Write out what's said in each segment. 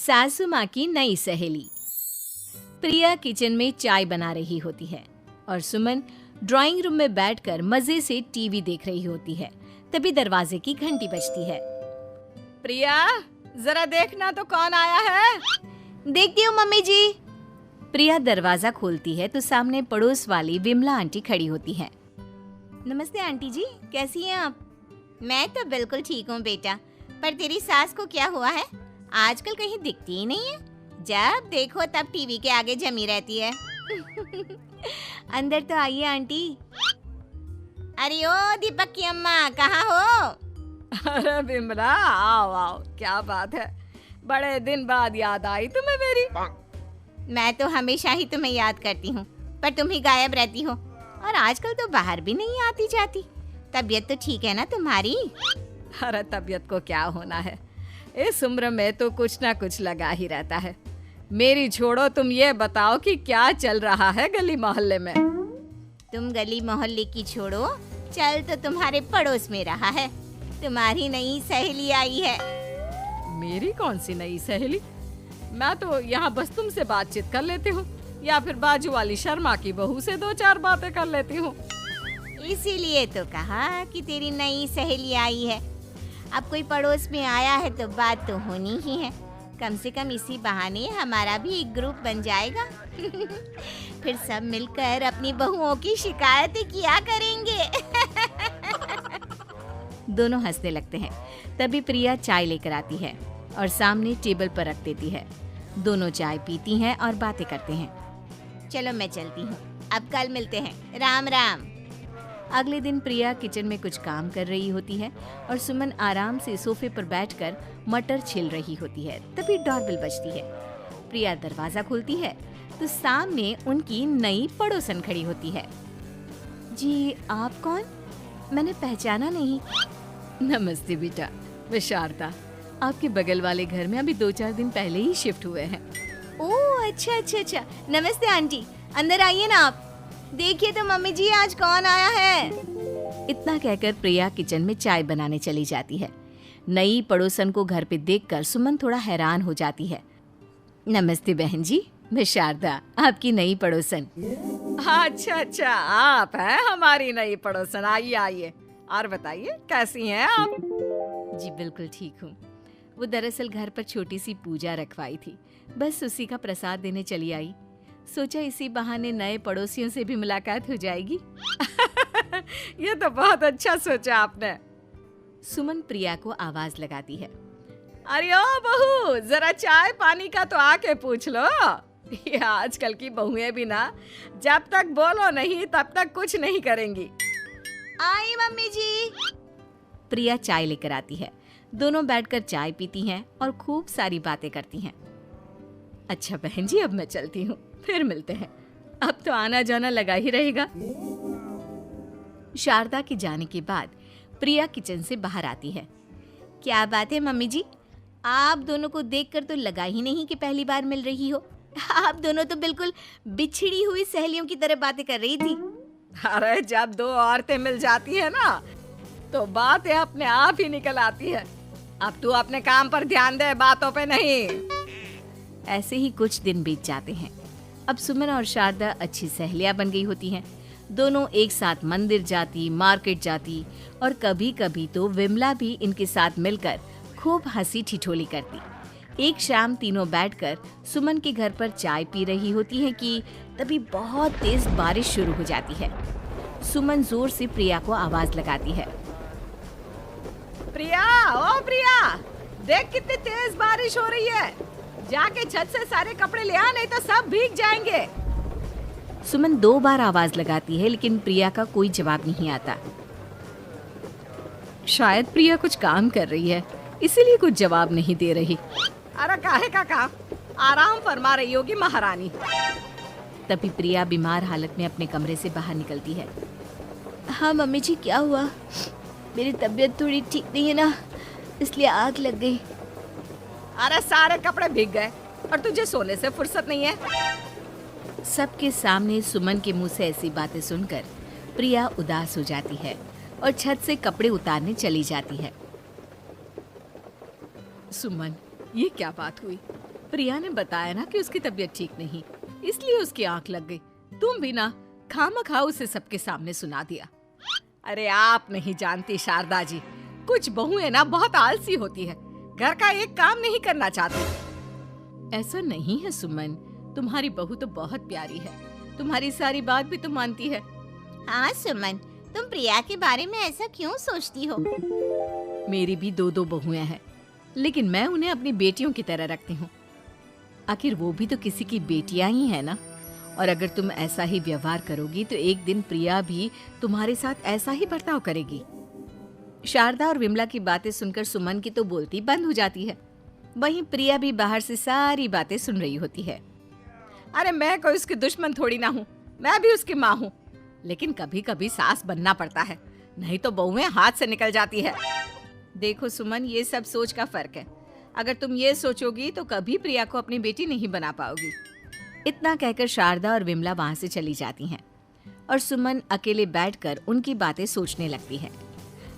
सासू माँ की नई सहेली। प्रिया किचन में चाय बना रही होती है और सुमन ड्राइंग रूम में बैठकर मजे से टीवी देख रही होती है। तभी दरवाजे की घंटी बजती है। प्रिया, जरा देखना तो कौन आया है। देखती हूँ मम्मी जी। प्रिया दरवाजा खोलती है तो सामने पड़ोस वाली विमला आंटी खड़ी होती है। नमस्ते आंटी जी, कैसी हैं आप? मैं तो बिल्कुल ठीक हूँ बेटा, पर तेरी सास को क्या हुआ है? आजकल कहीं दिखती ही नहीं है। जब देखो तब टीवी के आगे जमी रहती है। अंदर तो आइए आंटी। अरे ओ दीपक की अम्मा, कहाँ हो? अरे बिमला, आओ आओ, क्या बात है, बड़े दिन बाद याद आई तुम्हें मेरी। मैं तो हमेशा ही तुम्हें याद करती हूँ, पर तुम ही गायब रहती हो और आजकल तो बाहर भी नहीं आती जाती। तबीयत तो ठीक है ना तुम्हारी? अरे तबीयत को क्या होना है, इस उम्र में तो कुछ ना कुछ लगा ही रहता है। मेरी छोड़ो, तुम ये बताओ कि क्या चल रहा है गली मोहल्ले में। तुम गली मोहल्ले की छोड़ो, चल तो तुम्हारे पड़ोस में रहा है। तुम्हारी नई सहेली आई है। मेरी कौन सी नई सहेली? मैं तो यहाँ बस तुमसे बातचीत कर लेती हूँ या फिर बाजू वाली शर्मा की बहू से दो चार बातें कर लेती हूँ। इसीलिए तो कहा कि तेरी नई सहेली आई है। अब कोई पड़ोस में आया है तो बात तो होनी ही है। कम से कम इसी बहाने हमारा भी एक ग्रुप बन जाएगा। फिर सब मिलकर अपनी बहुओं की शिकायतें किया करेंगे। दोनों हंसने लगते हैं। तभी प्रिया चाय लेकर आती है और सामने टेबल पर रख देती है। दोनों चाय पीती हैं और बातें करते हैं। चलो मैं चलती हूँ, अब कल मिलते हैं। राम राम। अगले दिन प्रिया किचन में कुछ काम कर रही होती है और सुमन आराम से सोफे पर बैठकर मटर छिल रही होती है। तभी डोरबेल बजती है। प्रिया दरवाजा खोलती है तो सामने उनकी नई पड़ोसन खड़ी होती है। जी, आप कौन? मैंने पहचाना नहीं। नमस्ते बेटा, मैं शारदा, आपके बगल वाले घर में अभी 2-4 दिन पहले ही शिफ्ट हुए हैं। ओह अच्छा। नमस्ते आंटी, अंदर आइए ना आप। देखिए तो मम्मी जी, आज कौन आया है। इतना कहकर प्रिया किचन में चाय बनाने चली जाती है। नई पड़ोसन को घर पे देखकर सुमन थोड़ा हैरान हो जाती है। नमस्ते बहन जी, मैं शारदा, आपकी नई पड़ोसन। अच्छा, आप हैं हमारी नई पड़ोसन। आइए आइए, और बताइए कैसी हैं आप? जी बिल्कुल ठीक हूँ। वो दरअसल घर पर छोटी सी पूजा रखवाई थी, बस उसी का प्रसाद देने चली आई। सोचा इसी बहाने नए पड़ोसियों से भी मुलाकात हो जाएगी। ये तो बहुत अच्छा सोचा आपने। सुमन प्रिया को आवाज लगाती है। अरे ओ बहू, जरा चाय पानी का तो आके पूछ लो। ये आजकल की बहुएं भी ना, जब तक बोलो नहीं तब तक कुछ नहीं करेंगी। आई मम्मी जी। प्रिया चाय लेकर आती है। दोनों बैठकर चाय पीती हैं और खूब सारी बातें करती हैं। अच्छा बहन जी, अब मैं चलती हूँ, फिर मिलते हैं। अब तो आना जाना लगा ही रहेगा। शारदा के जाने के बाद प्रिया किचन से बाहर आती है। क्या बात है मम्मी जी, आप दोनों को देखकर तो लगा ही नहीं कि पहली बार मिल रही हो। आप दोनों तो बिल्कुल बिछड़ी हुई सहेलियों की तरह बातें कर रही थी। अरे जब दो औरतें मिल जाती है ना, तो बातें अपने आप ही निकल आती है। अब तू अपने काम पर ध्यान दे, बातों पे नहीं। ऐसे ही कुछ दिन बीत जाते हैं। अब सुमन और शारदा अच्छी सहेलियां बन गई होती हैं। दोनों एक साथ मंदिर जाती, मार्केट जाती और कभी कभी तो विमला भी इनके साथ मिलकर खूब हंसी ठिठोली करती। एक शाम तीनों बैठकर सुमन के घर पर चाय पी रही होती हैं कि तभी बहुत तेज बारिश शुरू हो जाती है। सुमन जोर से प्रिया को आवाज लगाती है। प्रिया, ओ प्रिया, देख कितनी तेज बारिश हो रही है। जाके छत से सारे कपड़े ले आ, नहीं तो सब भीग जाएंगे। सुमन 2 बार आवाज लगाती है लेकिन प्रिया का कोई जवाब नहीं आता। शायद प्रिया कुछ काम कर रही है, इसीलिए कुछ जवाब नहीं दे रही। अरे काहे का काम, आराम फरमा रही होगी महारानी। तभी प्रिया बीमार हालत में अपने कमरे से बाहर निकलती है। हाँ मम्मी जी, क्या हुआ? मेरी तबीयत थोड़ी ठीक नहीं है ना, इसलिए आग लग गई। अरे सारे कपड़े भीग गए और तुझे सोने से फुर्सत नहीं है। सबके सामने सुमन के मुंह से ऐसी बातें सुनकर प्रिया उदास हो जाती है और छत से कपड़े उतारने चली जाती है। सुमन, ये क्या बात हुई? प्रिया ने बताया ना कि उसकी तबीयत ठीक नहीं, इसलिए उसकी आंख लग गई। तुम भी ना खामखा उसे सबके सामने सुना दिया। अरे आप नहीं जानती शारदा जी, कुछ बहुएं ना बहुत आलसी होती है, घर का एक काम नहीं करना चाहती। ऐसा नहीं है सुमन, तुम्हारी बहू तो बहुत प्यारी है, तुम्हारी सारी बात भी तो मानती है। हाँ सुमन, तुम प्रिया के बारे में ऐसा क्यों सोचती हो? मेरी भी दो बहुएं हैं, लेकिन मैं उन्हें अपनी बेटियों की तरह रखती हूँ। आखिर वो भी तो किसी की बेटियां ही है ना। और अगर तुम ऐसा ही व्यवहार करोगी तो एक दिन प्रिया भी तुम्हारे साथ ऐसा ही बर्ताव करेगी। शारदा और विमला की बातें सुनकर सुमन की तो बोलती बंद हो जाती है। वहीं प्रिया भी बाहर से सारी बातें सुन रही होती है। अरे मैं कोई उसकी दुश्मन थोड़ी ना हूँ, मैं भी उसकी माँ हूँ, लेकिन कभी कभी सास बनना पड़ता है, नहीं तो बहुएं हाथ से निकल जाती है। देखो सुमन, ये सब सोच का फर्क है। अगर तुम ये सोचोगी तो कभी प्रिया को अपनी बेटी नहीं बना पाओगी। इतना कहकर शारदा और विमला वहां से चली जाती हैं और सुमन अकेले बैठकर उनकी बातें सोचने लगती है।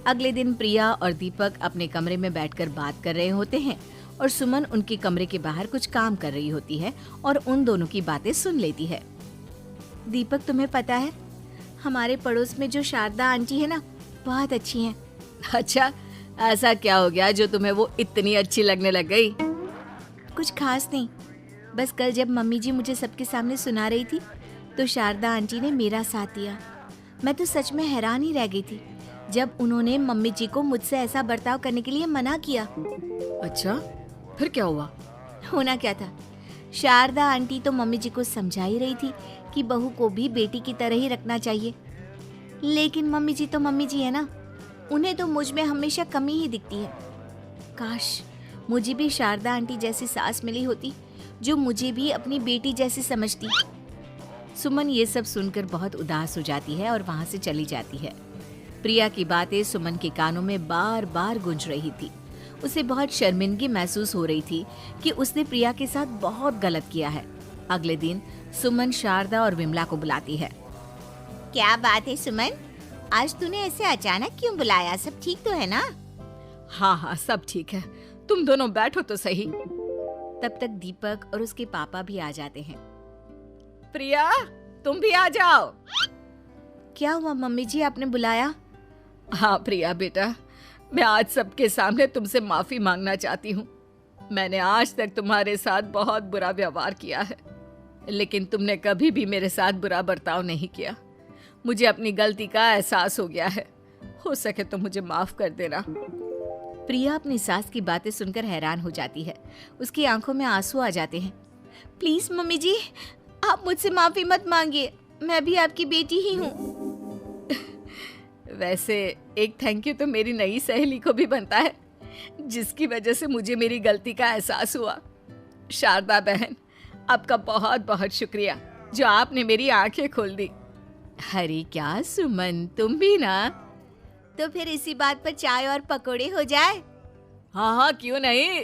अगले दिन प्रिया और दीपक अपने कमरे में बैठकर बात कर रहे होते हैं और सुमन उनके कमरे के बाहर कुछ काम कर रही होती है और उन दोनों की बातें सुन लेती है। दीपक, तुम्हें पता है हमारे पड़ोस में जो शारदा आंटी है ना, बहुत अच्छी हैं। अच्छा, ऐसा क्या हो गया जो तुम्हें वो इतनी अच्छी लगने लग गई? कुछ खास नहीं, बस कल जब मम्मी जी मुझे सबके सामने सुना रही थी तो शारदा आंटी ने मेरा साथ दिया। मैं तो सच में हैरान ही रह गई थी जब उन्होंने मम्मी जी को मुझसे ऐसा बर्ताव करने के लिए मना किया। अच्छा, फिर क्या हुआ? होना क्या था, शारदा आंटी तो मम्मी जी को समझा ही रही थी कि बहू को भी बेटी की तरह ही रखना चाहिए, लेकिन मम्मी जी तो मम्मी जी है ना, उन्हें तो मुझ में हमेशा कमी ही दिखती है। काश मुझे भी शारदा आंटी जैसी सास मिली होती जो मुझे भी अपनी बेटी जैसी समझती। सुमन ये सब सुनकर बहुत उदास हो जाती है और वहां से चली जाती है। प्रिया की बातें सुमन के कानों में बार बार गूंज रही थी। उसे बहुत शर्मिंदगी महसूस हो रही थी कि उसने प्रिया के साथ बहुत गलत किया है। अगले दिन सुमन शारदा और विमला को बुलाती है। क्या बात है सुमन, आज तूने ऐसे अचानक क्यों बुलाया? सब ठीक तो है ना? हाँ हाँ, सब ठीक है, तुम दोनों बैठो तो सही। तब तक दीपक और उसके पापा भी आ जाते हैं। प्रिया, तुम भी आ जाओ। क्या हुआ मम्मी जी, आपने बुलाया? हाँ प्रिया बेटा, मैं आज सबके सामने तुमसे माफी मांगना चाहती हूँ। मैंने आज तक तुम्हारे साथ बहुत बुरा व्यवहार किया है, लेकिन तुमने कभी भी मेरे साथ बुरा बर्ताव नहीं किया। मुझे अपनी गलती का एहसास हो गया है, हो सके तो मुझे माफ कर देना। प्रिया अपनी सास की बातें सुनकर हैरान हो जाती है। उसकी आंखों में आंसू आ जाते हैं। प्लीज मम्मी जी, आप मुझसे माफी मत मांगिए, मैं भी आपकी बेटी ही हूँ। वैसे एक थैंक यू तो मेरी नई सहेली को भी बनता है, जिसकी वजह से मुझे मेरी गलती का एहसास हुआ। शारदा बहन, आपका बहुत बहुत शुक्रिया जो आपने मेरी आंखें खोल दी। अरे क्या सुमन, तुम भी ना? तो फिर इसी बात पर चाय और पकोड़े हो जाए। हाँ हाँ, क्यों नहीं।